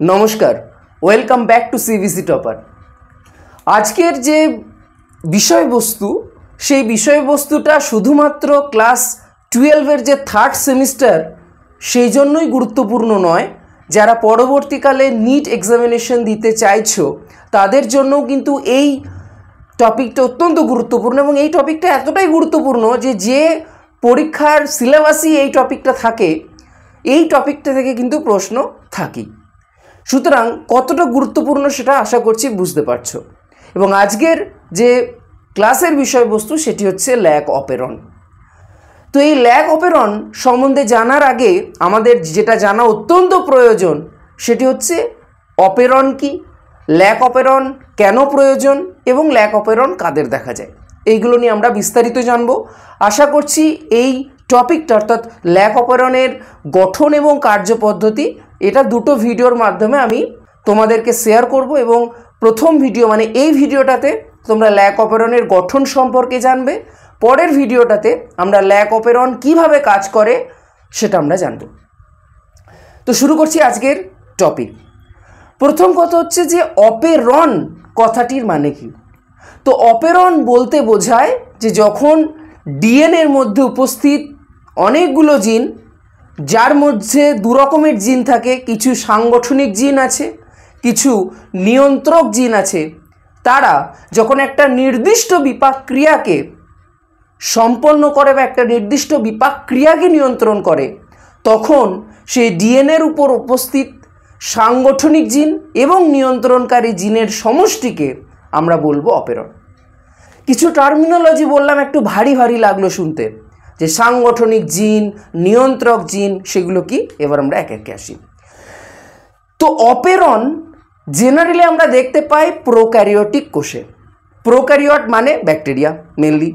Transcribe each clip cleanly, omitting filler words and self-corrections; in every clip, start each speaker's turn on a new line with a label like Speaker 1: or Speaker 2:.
Speaker 1: नमस्कार welcome back to CBC टपार। आजकेर जे विषयबस्तु सेई विषयबस्तुटा शुधुमात्र क्लास 12 जे थार्ड सेमिस्टार सेई जोन्नोई गुरुत्वपूर्ण नय, जारा परवर्तीकाले नीट एग्जामिनेशन दिते चाइछो तादेर जोन्नो किन्तु एई टपिकटा अत्यंत गुरुत्वपूर्ण এবং এই টপিকটা এতটাই গুরুত্বপূর্ণ যে পরীক্ষার সিলেবাসই এই টপিকটা থাকে, এই টপিকটা থেকে কিন্তু প্রশ্ন থাকেই। সুতরাং কতটা গুরুত্বপূর্ণ সেটা আশা করছি বুঝতে পারছো। এবং আজকের যে ক্লাসের বিষয়বস্তু সেটি হচ্ছে ল্যাক অপেরন। তো এই ল্যাক অপেরন সম্বন্ধে জানার আগে আমাদের যেটা জানা অত্যন্ত প্রয়োজন সেটি হচ্ছে অপেরন কি, ল্যাক অপেরন কেন প্রয়োজন এবং ল্যাক অপেরন কাদের দেখা যায়, এইগুলো নিয়ে আমরা বিস্তারিত জানব। আশা করছি এই টপিকটা অর্থাৎ ল্যাক অপেরনের গঠন এবং কার্যপদ্ধতি এটা দুটো ভিডিওর মাধ্যমে আমি তোমাদেরকে শেয়ার করব। এবং প্রথম ভিডিও মানে এই ভিডিওটাতে তোমরা ল্যাক অপেরনের গঠন সম্পর্কে জানবে, পরের ভিডিওটাতে আমরা ল্যাক অপেরন কিভাবে কাজ করে সেটা আমরা জানব। তো শুরু করছি আজকের টপিক। প্রথম কথা হচ্ছে যে অপেরন কথাটির মানে কি। তো অপেরন বলতে বোঝায় যে যখন ডিএনএর মধ্যে উপস্থিত অনেকগুলো জিন, যার মধ্যে দু রকমের জিন থাকে, কিছু সাংগঠনিক জিন আছে, কিছু নিয়ন্ত্রক জিন আছে, তারা যখন একটা নির্দিষ্ট বিপাক ক্রিয়াকে সম্পন্ন করে বা একটা নির্দিষ্ট বিপাক ক্রিয়াকে নিয়ন্ত্রণ করে, তখন সেই ডিএনএর উপর উপস্থিত সাংগঠনিক জিন এবং নিয়ন্ত্রণকারী জিনের সমষ্টিকে আমরা বলবো অপেরন। কিছু টার্মিনোলজি বললাম একটু ভারী ভারী লাগলো শুনতে, যে সাংগঠনিক জিন, নিয়ন্ত্রক জিন, সেগুলো কি এবার আমরা একে একে আসি। তো অপেরন জেনারেলি আমরা দেখতে পাই প্রোক্যারিওটিক কোষে। প্রোক্যারিওট মানে ব্যাকটেরিয়া মেনলি।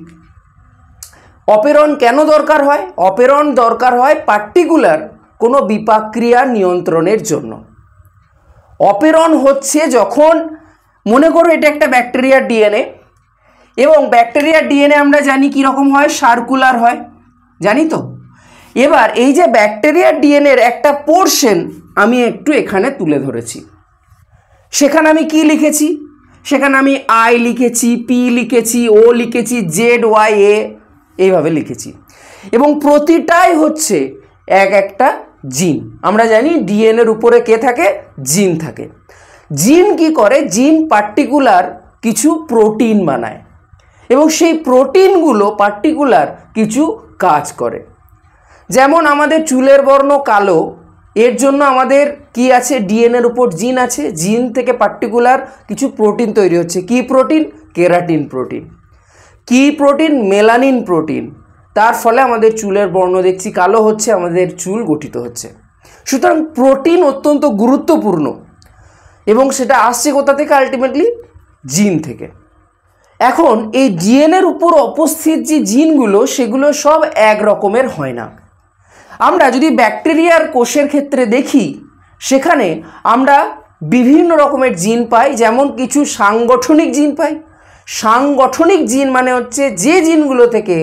Speaker 1: অপেরন কেন দরকার হয়? অপেরন দরকার হয় পার্টিকুলার কোনো বিপাক ক্রিয়া নিয়ন্ত্রণের জন্য। অপেরন হচ্ছে যখন মনে করো এটা একটা ব্যাকটেরিয়ার ডিএনএ, এবং ব্যাকটেরিয়ার ডিএনএ আমরা জানি কীরকম হয়, সার্কুলার হয়, জানি তো। এবার এই যে ব্যাকটেরিয়ার ডিএনএর একটা পোর্শন আমি একটু এখানে তুলে ধরেছি, সেখানে আমি কি লিখেছি? সেখানে আমি আই লিখেছি, পি লিখেছি, ও লিখেছি, জেড ওয়াই এ এইভাবে লিখেছি, এবং প্রতিটাই হচ্ছে এক একটা জিন। আমরা জানি ডিএনএর উপরে কে থাকে? জিন থাকে। জিন কি করে? জিন পার্টিকুলার কিছু প্রোটিন বানায় এবং সেই প্রোটিনগুলো পার্টিকুলার কিছু কাজ করে। যেমন আমাদের চুলের বর্ণ কালো, এর জন্য আমাদের কি আছে? ডিএনএর উপর জিন আছে, জিন থেকে পার্টিকুলার কিছু প্রোটিন তৈরি হচ্ছে। কি প্রোটিন? Keratin protein. কি প্রোটিন? Melanin protein. তার ফলে আমাদের চুলের বর্ণ দেখছি কালো হচ্ছে, আমাদের চুল গঠিত হচ্ছে। সুতরাং প্রোটিন অত্যন্ত গুরুত্বপূর্ণ, এবং সেটা আসছে কোথা থেকে? আলটিমেটলি জিন থেকে। এখন এই ডিএনএর উপর উপস্থিত যে জিনগুলো, সেগুলো সব এক রকমের হয় না। আমরা যদি ব্যাকটেরিয়ার কোষের ক্ষেত্রে দেখি, সেখানে আমরা বিভিন্ন রকমের জিন পাই। যেমন কিছু সাংগঠনিক জিন পাই। সাংগঠনিক জিন মানে হচ্ছে যে জিনগুলো থেকে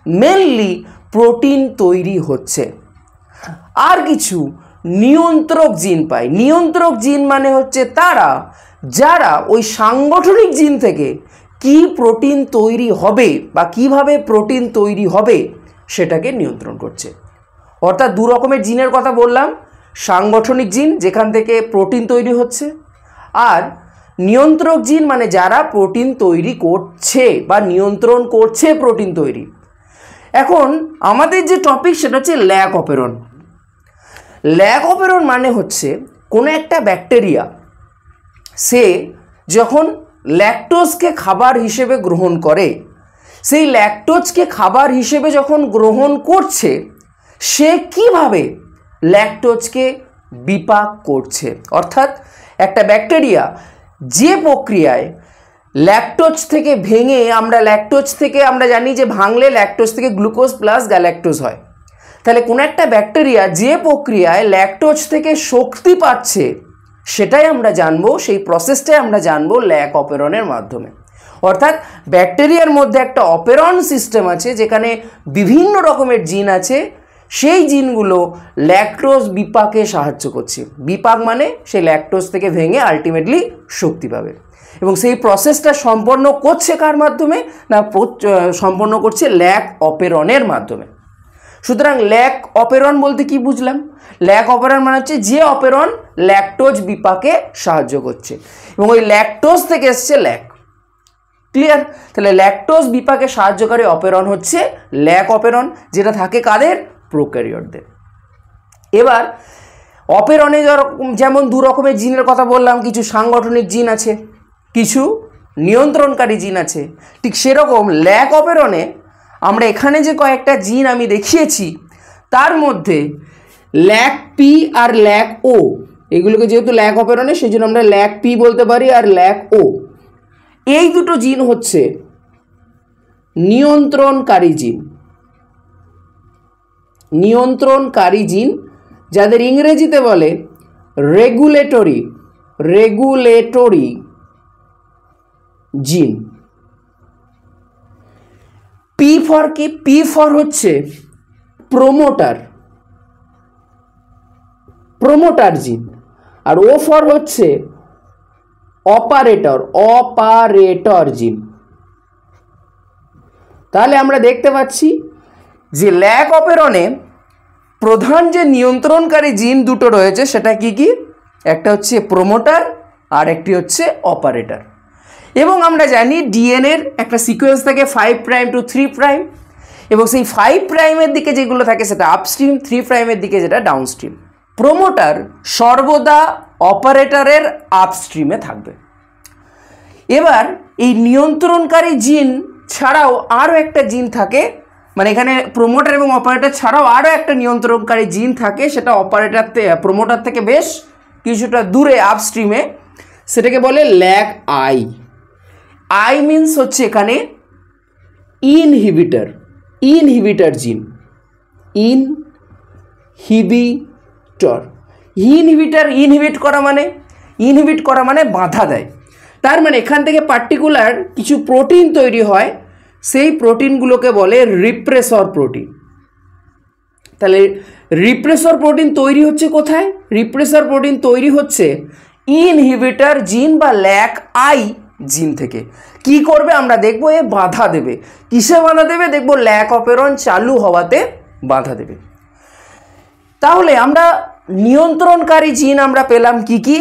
Speaker 1: মেনলি প্রোটিন তৈরি হচ্ছে। আর কিছু নিয়ন্ত্রক জিন পাই। নিয়ন্ত্রক জিন মানে হচ্ছে তারা যারা ওই সাংগঠনিক জিন থেকে কি প্রোটিন তৈরি হবে বা কিভাবে প্রোটিন তৈরি হবে সেটাকে নিয়ন্ত্রণ করছে। অর্থাৎ দু রকমের জিনের কথা বললাম, সাংগঠনিক জিন যেখান থেকে প্রোটিন তৈরি হচ্ছে, আর নিয়ন্ত্রক জিন মানে যারা প্রোটিন তৈরি করছে বা নিয়ন্ত্রণ করছে প্রোটিন তৈরি। এখন আমাদের যে টপিক সেটা হচ্ছে ল্যাক অপেরন। ল্যাক অপেরন মানে হচ্ছে কোনো একটা ব্যাকটেরিয়া সে যখন ল্যাকটোজকে খাবার হিসেবে গ্রহণ করে, সেই ল্যাকটোজকে খাবার হিসেবে যখন গ্রহণ করছে, সে কিভাবে ল্যাকটোজকে বিপাক করছে। অর্থাৎ একটা ব্যাকটেরিয়া যে প্রক্রিয়ায় ল্যাকটোজ থেকে ভেঙে আমরা জানি যে ভাঙলে ল্যাকটোজ থেকে গ্লুকোজ প্লাস গ্যালাক্টোজ হয়। তাহলে কোনো একটা ব্যাকটেরিয়া যে প্রক্রিয়ায় ল্যাকটোজ থেকে শক্তি পাচ্ছে, সেটাই আমরা জানবো, সেই প্রসেসটাই আমরা জানবো ল্যাক অপেরনের মাধ্যমে। অর্থাৎ ব্যাকটেরিয়ার মধ্যে একটা অপেরন সিস্টেম আছে, যেখানে বিভিন্ন রকমের জিন আছে, সেই জিনগুলো ল্যাকটোজ বিপাকে সাহায্য করছে। বিপাক মানে সেই ল্যাকটোজ থেকে ভেঙে আলটিমেটলি শক্তি পাবে, এবং সেই প্রসেসটা সম্পন্ন করছে কার মাধ্যমে? না, সম্পন্ন করছে ল্যাক অপেরনের মাধ্যমে। সুতরাং ল্যাক অপেরন বলতে কি বুঝলাম? ল্যাক অপেরন মানে হচ্ছে যে অপেরন ল্যাকটোজ বিপাকে সাহায্য করছে, এবং ওই ল্যাকটোজ থেকে এসছে ল্যাক। ক্লিয়ার? তাহলে ল্যাকটোজ বিপাকে সাহায্যকারী অপেরন হচ্ছে ল্যাক অপেরন, যেটা থাকে কাদের? প্রোক্যারিওটদের। এবার অপেরনে যেমন দু রকমের জিনের কথা বললাম, কিছু সাংগঠনিক জিন আছে, কিছু নিয়ন্ত্রণকারী জিন আছে। ঠিক সেরকম ল্যাক অপেরনে আমরা এখানে যে কয়েকটা জিন আমি দেখিয়েছি, তার মধ্যে ল্যাক পি আর ল্যাক ও, এগুলোকে যেহেতু ল্যাক অপেরনে সেই জন্য আমরা ল্যাক পি বলতে পারি আর ল্যাক ও, এই দুটো জিন হচ্ছে নিয়ন্ত্রণকারী জিন। নিয়ন্ত্রণকারী জিন, যাদের ইংরেজিতে বলে রেগুলেটরি জিন। পি ফর কি? পি ফর হচ্ছে প্রমোটার জিন, আর ও ফর হচ্ছে অপারেটর জিন। তাহলে আমরা দেখতে পাচ্ছি যে ল্যাক অপেরনে প্রধান যে নিয়ন্ত্রণকারী জিন দুটো রয়েছে, সেটা কি কি? একটা হচ্ছে প্রমোটার আর একটি হচ্ছে অপারেটর। এবং আমরা জানি ডিএনএর একটা সিকোয়েন্স থাকে 5 প্রাইম টু 3 প্রাইম, এবং সেই 5 প্রাইমের দিকে যেগুলো থাকে সেটা আপস্ট্রিম, 3 প্রাইমের দিকে যেটা ডাউনস্ট্রিম। প্রমোটার সর্বদা অপারেটরের আপস্ট্রিমে থাকবে। এবার এই নিয়ন্ত্রণকারী জিন ছাড়াও আরও একটা জিন থাকে, মানে এখানে প্রমোটার এবং অপারেটর ছাড়াও আরও একটা নিয়ন্ত্রণকারী জিন থাকে, সেটা প্রমোটার থেকে বেশ কিছুটা দূরে আপস্ট্রিমে, সেটাকে বলে ল্যাক আই। আই মিনস হচ্ছে এখানে ইনহিবিটর জিন। ইনহিবিট করা মানে বাধা দেয়। তার মানে এখান থেকে পার্টিকুলার কিছু প্রোটিন তৈরি হয়, সেই প্রোটিনগুলোকে বলে রিপ্রেসর প্রোটিন। তাহলে রিপ্রেসর প্রোটিন তৈরি হচ্ছে কোথায়? রিপ্রেসর প্রোটিন তৈরি হচ্ছে ইনহিবিটর জিন বা ল্যাক আই জিন থেকে। কি করবে আমরা দেখব, এ বাধা দেবে। কিসে বাধা দেবে? দেখব ল্যাক অপেরন চালু হওয়াতে বাধা দেবে। তাহলে আমরা নিয়ন্ত্রণকারী জিন আমরা পেলাম কি কি?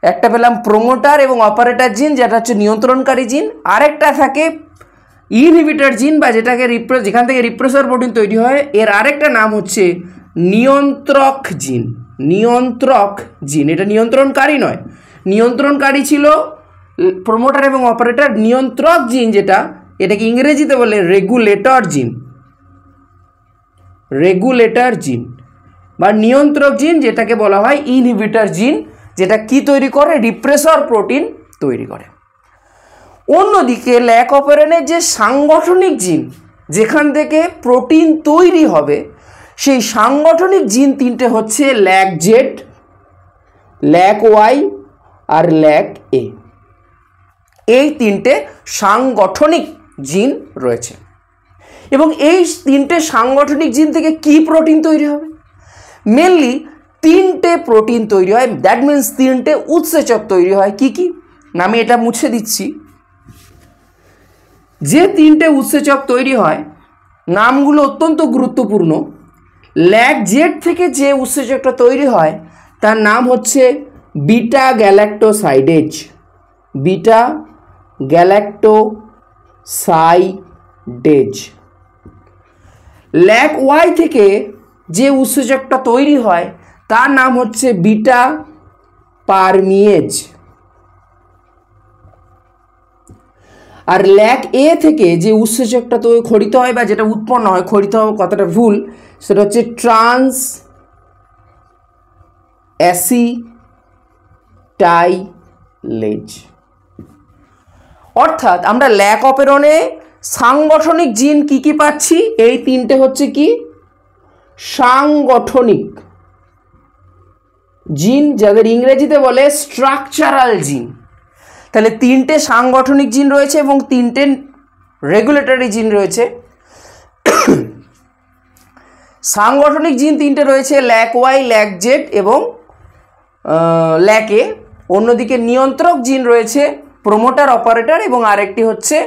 Speaker 1: একটা পেলাম প্রমোটার এবং অপারেটর জিন, যেটা হচ্ছে নিয়ন্ত্রণকারী জিন। আরেকটা থাকে ইনহিবিটর জিন বা যেটাকে যেখান থেকে রিপ্রেসর প্রোটিন তৈরি হয়, এর আরেকটা নাম হচ্ছে নিয়ন্ত্রক জিন। এটা নিয়ন্ত্রণকারী নয়, নিয়ন্ত্রণকারী ছিল প্রমোটার এবং অপারেটর। নিয়ন্ত্রক জিন যেটা, এটাকে ইংরেজিতে বলে রেগুলেটর জিন বা নিয়ন্ত্রক জিন, যেটাকে বলা হয় ইনহিবিটর জিন, যেটা কি তৈরি করে? রিপ্রেসর প্রোটিন তৈরি করে। অন্যদিকে ল্যাক অপেরনের যে সাংগঠনিক জিন, যেখান থেকে প্রোটিন তৈরি হবে, সেই সাংগঠনিক জিন তিনটে হচ্ছে ল্যাক জেড, ল্যাক ওয়াই আর ল্যাক এ। এই তিনটে সাংগঠনিক জিন রয়েছে, এবং এই তিনটে সাংগঠনিক জিন থেকে কি প্রোটিন তৈরি হবে? মেনলি তিনটে প্রোটিন তৈরি হয়। দ্যাট মিনস তিনটে উৎসেচক তৈরি হয়। কি কি? আমি এটা মুছে দিচ্ছি। যে তিনটে উৎসেচক তৈরি হয় নামগুলো অত্যন্ত গুরুত্বপূর্ণ। ল্যাক জেড থেকে যে উৎসেচকটা তৈরি হয় তার নাম হচ্ছে বিটা গ্যালাক্টোসাইডেজ। ল্যাক ওয়াই থেকে যে উৎসেচকটা তৈরি হয় তার নাম হচ্ছে বিটা পারমিয়েজ। আর ল্যাক এ থেকে যে উৎসেচকটা খরিত হয় বা যেটা উৎপন্ন হয়, খরিত হওয়া কথাটা ভুল, সেটা হচ্ছে ট্রান্স অ্যাসিটাইলেজ। অর্থাৎ আমরা ল্যাক অপেরনে সাংগঠনিক জিন কি কি পাচ্ছি? এই তিনটে হচ্ছে কি? সাংগঠনিক জিন, যাদের ইংরেজিতে বলে স্ট্রাকচারাল জিন। তাহলে তিনটে সাংগঠনিক জিন রয়েছে এবং তিনটে রেগুলেটরি জিন রয়েছে। সাংগঠনিক জিন তিনটে রয়েছে, ল্যাক ওয়াই, ল্যাক জেড এবং ল্যাক এ। অন্যদিকে নিয়ন্ত্রক জিন রয়েছে প্রোমোটার, অপারেটর এবং আরেকটি হচ্ছে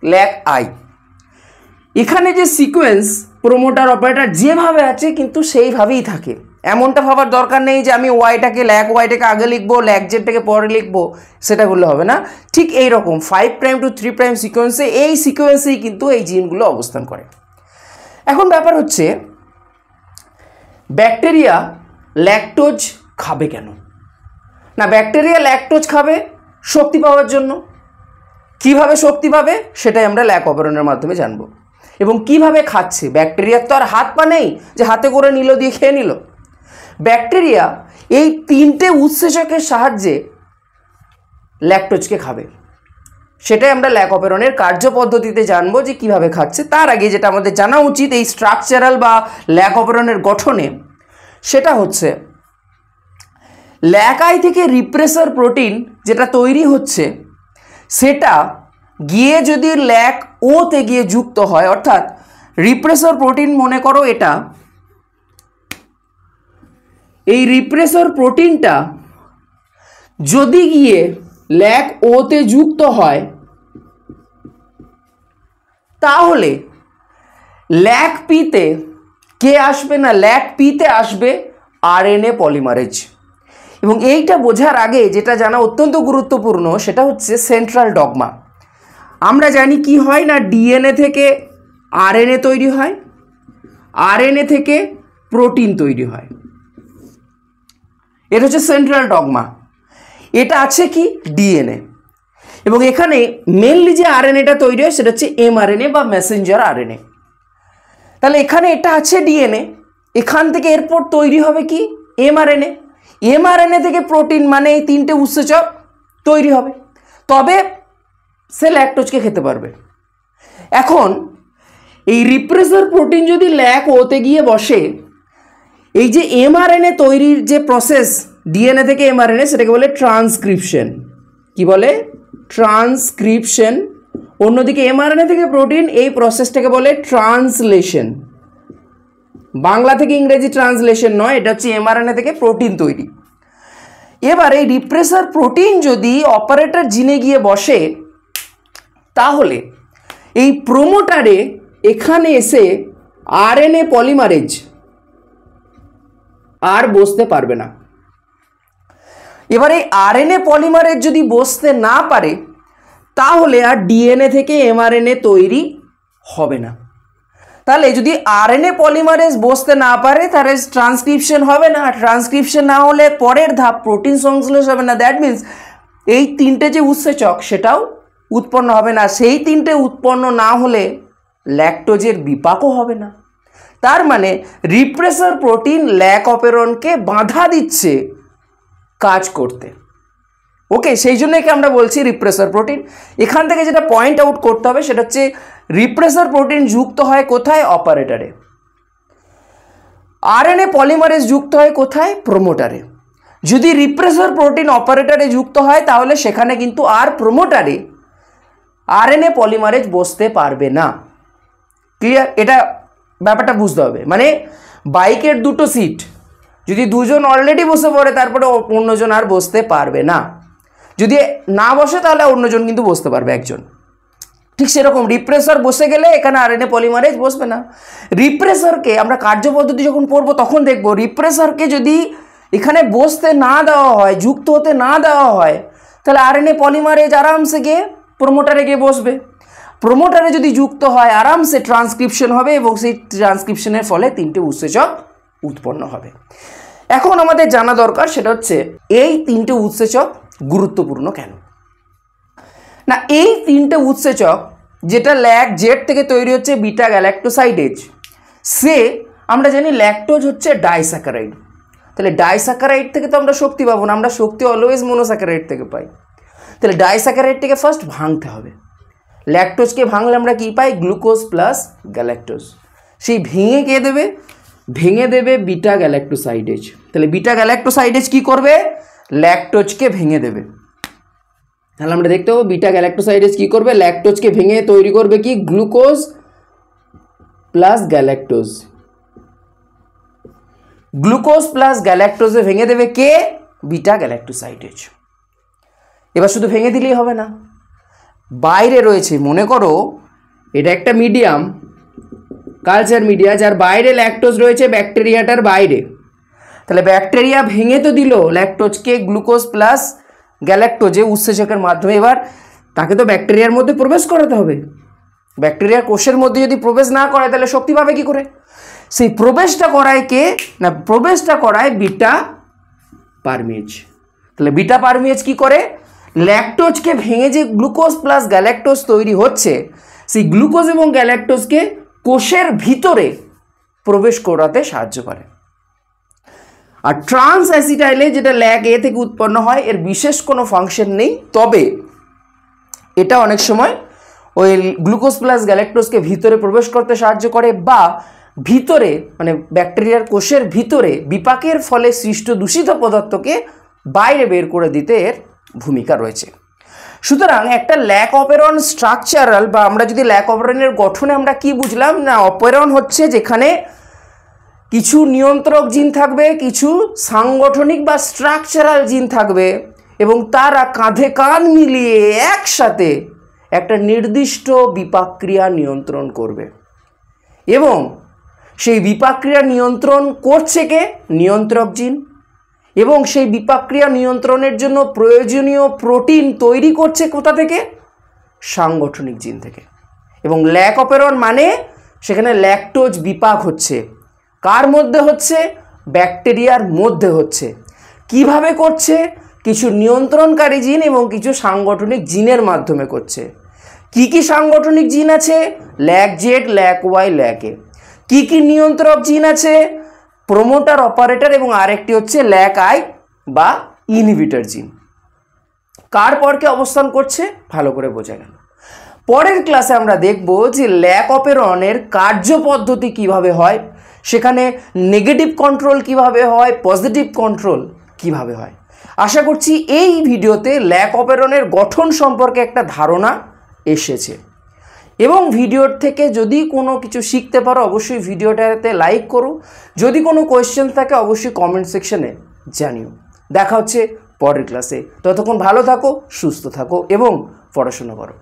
Speaker 1: ল্যাক আই। এখানে যে সিকোয়েন্স প্রোমোটার অপারেটর যেভাবে আছে কিন্তু সেইভাবেই থাকে, এমনটা ভাবার দরকার নেই যে আমি ওয়াইটাকে ল্যাক ওয়াইটাকে আগে লিখবো, ল্যাক জেডটাকে পরে লিখবো, সেটা করলে হবে না। ঠিক এই রকম 5' to 3' সিকোয়েন্সে, এই সিকোয়েন্সেই কিন্তু এই জিনগুলো অবস্থান করে। এখন ব্যাপার হচ্ছে ব্যাকটেরিয়া ল্যাকটোজ খাবে কেন? না, ব্যাকটেরিয়া ল্যাকটোজ খাবে শক্তি পাওয়ার জন্য। কিভাবে শক্তি পাবে সেটাই আমরা ল্যাক অপারেটরের মাধ্যমে জানবো। এবং কিভাবে খাচ্ছে, ব্যাকটেরিয়ার তো আর হাত পা নেই যে হাতে করে নিল দিয়ে খেয়ে নিল। ব্যাকটেরিয়া এই তিনটে উৎসেচকের সাহায্যে ল্যাকটোজকে খাবে, সেটাই আমরা ল্যাক অপারেটরের কার্যপদ্ধতিতে জানবো যে কিভাবে খাচ্ছে। তার আগে যেটা আমাদের জানা উচিত এই স্ট্রাকচারাল বা ল্যাক অপারেটরের গঠনে, সেটা হচ্ছে ল্যাক আই থেকে রিপ্রেসর প্রোটিন যেটা তৈরি হচ্ছে সেটা গিয়ে যদি ল্যাক ওতে গিয়ে যুক্ত হয়, অর্থাৎ রিপ্রেসর প্রোটিন মনে করো এটা, এই রিপ্রেসর প্রোটিনটা যদি গিয়ে ল্যাক ওতে যুক্ত হয় তাহলে ল্যাক পিতে কে আসবে? না, ল্যাক পিতে আসবে আরএনএ পলিমারেজ। এবং এইটা বোঝার আগে যেটা জানা অত্যন্ত গুরুত্বপূর্ণ সেটা হচ্ছে সেন্ট্রাল ডগমা। আমরা জানি কি হয় না, ডিএনএ থেকে আরএনএ তৈরি হয়, আরএনএ থেকে প্রোটিন তৈরি হয়। এটা হচ্ছে সেন্ট্রাল ডগমা। এটা আছে কি ডিএনএ, এবং এখানে মেনলি যে আরএনএটা তৈরি হয় সেটা হচ্ছে এমআরএনএ বা মেসেঞ্জার আরএনএ। তাহলে এখানে এটা আছে ডিএনএ, এখান থেকে এরপর তৈরি হবে কি এমআরএনএ, এমআরএনএ থেকে প্রোটিন, মানে এই তিনটে উৎসেচক তৈরি হবে, তবে সে ল্যাকটোজকে খেতে পারবে। এখন এই রিপ্রেসর প্রোটিন যদি ল্যাক ওতে গিয়ে বসে, এই যে এমআরএনএ তৈরির যে প্রসেস ডিএনএ থেকে এমআরএনএ, সেটাকে বলে ট্রান্সক্রিপশন। কি বলে? ট্রান্সক্রিপশন। অন্যদিকে এমআরএনএ থেকে প্রোটিন, এই প্রসেসটাকে বলে ট্রান্সলেশন। বাংলা থেকে ইংরেজি ট্রান্সলেশন নয়, এটা হচ্ছে এমআরএনএ থেকে প্রোটিন তৈরি। এবার এই রিপ্রেসর প্রোটিন যদি অপারেটর জিনে গিয়ে বসে তাহলে এই প্রোমোটারে এখানে এসে আরএনএ পলিমারেজ আর বসতে পারবে না। এবারে আরএনএ পলিমারেজ যদি বসতে না পারে তাহলে আর ডিএনএ থেকে এমআরএনএ তৈরি হবে না। তাহলে যদি আরএনএ পলিমারেজ বসতে না পারে তাহলে ট্রান্সক্রিপশন হবে না, ট্রান্সক্রিপশন না হলে পরের ধাপ প্রোটিন সংশ্লেষ হবে না। দ্যাট মিনস এই তিনটে যে উৎসেচক সেটাও উৎপন্ন হবে না। সেই তিনটে উৎপন্ন না হলে ল্যাকটোজের বিপাকও হবে না। তার মানে রিপ্রেসর প্রোটিন ল্যাক অপারেটরকে বাধা দিচ্ছে কাজ করতে। ওকে, সেই জন্য একে আমরা বলছি রিপ্রেসর প্রোটিন। এখান থেকে যেটা পয়েন্ট আউট করতে হবে সেটা হচ্ছে রিপ্রেসর প্রোটিন যুক্ত হয় কোথায়? অপারেটরে। আরএনএ পলিমারেজ যুক্ত হয় কোথায়? প্রোমোটারে। যদি রিপ্রেসর প্রোটিন অপারেটরে যুক্ত হয় তাহলে সেখানে কিন্তু আর প্রোমোটারে আরএনএ পলিমারেজ বসতে পারবে না। ক্লিয়ার? এটা ব্যাপারটা বুঝতে হবে। মানে বাইকের দুটো সিট, যদি দুজন অলরেডি বসে পড়ে তারপরে অন্যজন আর বসতে পারবে না। যদি না বসে তাহলে অন্যজন কিন্তু বসতে পারবে একজন। ঠিক সেরকম রিপ্রেসর বসে গেলে এখানে আরএনএ পলিমারেজ বসবে না। রিপ্রেসরকে আমরা কার্যপদ্ধতি যখন পড়বো তখন দেখব, রিপ্রেসরকে যদি এখানে বসতে না দেওয়া হয়, যুক্ত হতে না দেওয়া হয়, তাহলে আরএনএ পলিমারেজ আরামসে গিয়ে প্রোমোটারে গিয়ে বসবে। প্রোমোটারে যদি যুক্ত হয় আরামসে ট্রান্সক্রিপশন হবে এবং সেই ট্রান্সক্রিপশনের ফলে তিনটে উৎসেচক উৎপন্ন হবে। এখন আমাদের জানা দরকার সেটা হচ্ছে এই তিনটে উৎসেচক গুরুত্বপূর্ণ কেন? না, এই তিনটে উৎসেচক যেটা ল্যাক জেড থেকে তৈরি হচ্ছে বিটা গ্যালাক্টোসাইডেজ, সে আমরা জানি ল্যাকটোজ হচ্ছে ডাইস্যাকারাইড। তাহলে ডাইস্যাকারাইড থেকে তো আমরা শক্তি পাবো না, আমরা শক্তি অলওয়েজ মোনোস্যাকারাইড থেকে পাই। তাহলে ডাইস্যাকারাইডটাকে ফার্স্ট ভাঙতে হবে। ল্যাকটোজকে ভাঙলে আমরা কি পাই? Glucose plus galactose. সেই ভেঙে কে দেবে? ভেঙে দেবে বিটা গ্যালাক্টোসাইডেজ। তাহলে বিটা গ্যালাক্টোসাইডেজ কি করবে? ল্যাকটোজকে ভেঙে দেবে। তাহলে আমরা দেখতে পাবো বিটা গ্যালাক্টোসাইডেজ কি করবে? ল্যাকটোজকে ভেঙে তৈরি করবে কি? Glucose plus galactose. Glucose plus গ্যালাক্টোজে ভেঙে দেবে কে? Beta galactosidase. এবার শুধু ভেঙে দিলেই হবে না, বাইরে রয়েছে, মনে করো এটা একটা মিডিয়াম, কালচার মিডিয়া, যার বাইরে ল্যাকটোজ রয়েছে, ব্যাকটেরিয়াটার বাইরে। তাহলে ব্যাকটেরিয়া ভেঙে তো দিল ল্যাকটোজকে গ্লুকোজ প্লাস গ্যালাক্টোজে উৎসেচকের মাধ্যমে। এবার তাকে তো ব্যাকটেরিয়ার মধ্যে প্রবেশ করাতে হবে। ব্যাকটেরিয়ার কোষের মধ্যে যদি প্রবেশ না করে তাহলে শক্তি পাবে কি করে? সেই প্রবেশটা করায় কে না, প্রবেশটা করায় বিটা পারমেজ। তাহলে বিটা পারমেজ কি করে? ল্যাকটোজকে ভেঙে যে গ্লুকোজ প্লাস গ্যালাক্টোজ তৈরি হচ্ছে, সেই গ্লুকোজ এবং গ্যালাক্টোজকে কোষের ভিতরে প্রবেশ করাতে সাহায্য করে। আর ট্রান্স অ্যাসিটাইলে যেটা ল্যাক এ থেকে উৎপন্ন হয়, এর বিশেষ কোনো ফাংশন নেই, তবে এটা অনেক সময় ওই গ্লুকোজ প্লাস গ্যালাক্টোজকে ভিতরে প্রবেশ করতে সাহায্য করে, বা ভিতরে মানে ব্যাকটেরিয়ার কোষের ভিতরে বিপাকের ফলে সৃষ্ট দূষিত পদার্থকে বাইরে বের করে দিতে এর ভূমিকা রয়েছে। সুতরাং একটা ল্যাক অপেরন স্ট্রাকচারাল, বা আমরা যদি ল্যাক অপেরনের গঠনে আমরা কি বুঝলাম না, অপেরন হচ্ছে যেখানে কিছু নিয়ন্ত্রক জিন থাকবে, কিছু সাংগঠনিক বা স্ট্রাকচারাল জিন থাকবে, এবং তারা কাঁধে কাঁধ মিলিয়ে একসাথে একটা নির্দিষ্ট বিপাকক্রিয়া নিয়ন্ত্রণ করবে। এবং সেই বিপাকক্রিয়া নিয়ন্ত্রণ করছে কে? নিয়ন্ত্রক জিন। এবং সেই বিপাকক্রিয়া নিয়ন্ত্রণের জন্য প্রয়োজনীয় প্রোটিন তৈরি করছে কোথা থেকে? সাংগঠনিক জিন থেকে। এবং ল্যাক অপেরন মানে সেখানে ল্যাকটোজ বিপাক হচ্ছে। কার মধ্যে হচ্ছে? ব্যাকটেরিয়ার মধ্যে হচ্ছে। কিভাবে করছে? কিছু নিয়ন্ত্রণকারী জিন এবং কিছু সাংগঠনিক জিনের মাধ্যমে করছে। কি কি সাংগঠনিক জিন আছে? Lac Z, lac Y, lac A. কি কি নিয়ন্ত্রক জিন আছে? প্রোমোটার, অপারেটর, এবং আরেকটি হচ্ছে ল্যাক আই বা ইনহিবিটর জিন। কার পরকে অবস্থান করছে ভালো করে বোঝা গেল। পরের ক্লাসে আমরা দেখব যে ল্যাক অপেরনের কার্যপদ্ধতি কিভাবে হয়, সেখানে নেগেটিভ কন্ট্রোল কিভাবে হয়, পজিটিভ কন্ট্রোল কিভাবে হয়। আশা করছি এই ভিডিওতে ল্যাক অপেরনের গঠন সম্পর্কে একটা ধারণা এসেছে। এবং ভিডিওর থেকে যদি কোনো কিছু শিখতে পারো অবশ্যই ভিডিওটাতে লাইক করো। যদি কোনো কোয়েশ্চেন থাকে অবশ্যই কমেন্ট সেকশনে জানিও। দেখা হচ্ছে পরের ক্লাসে। ততক্ষণ ভালো থাকো, সুস্থ থাকো এবং পড়াশোনা করো।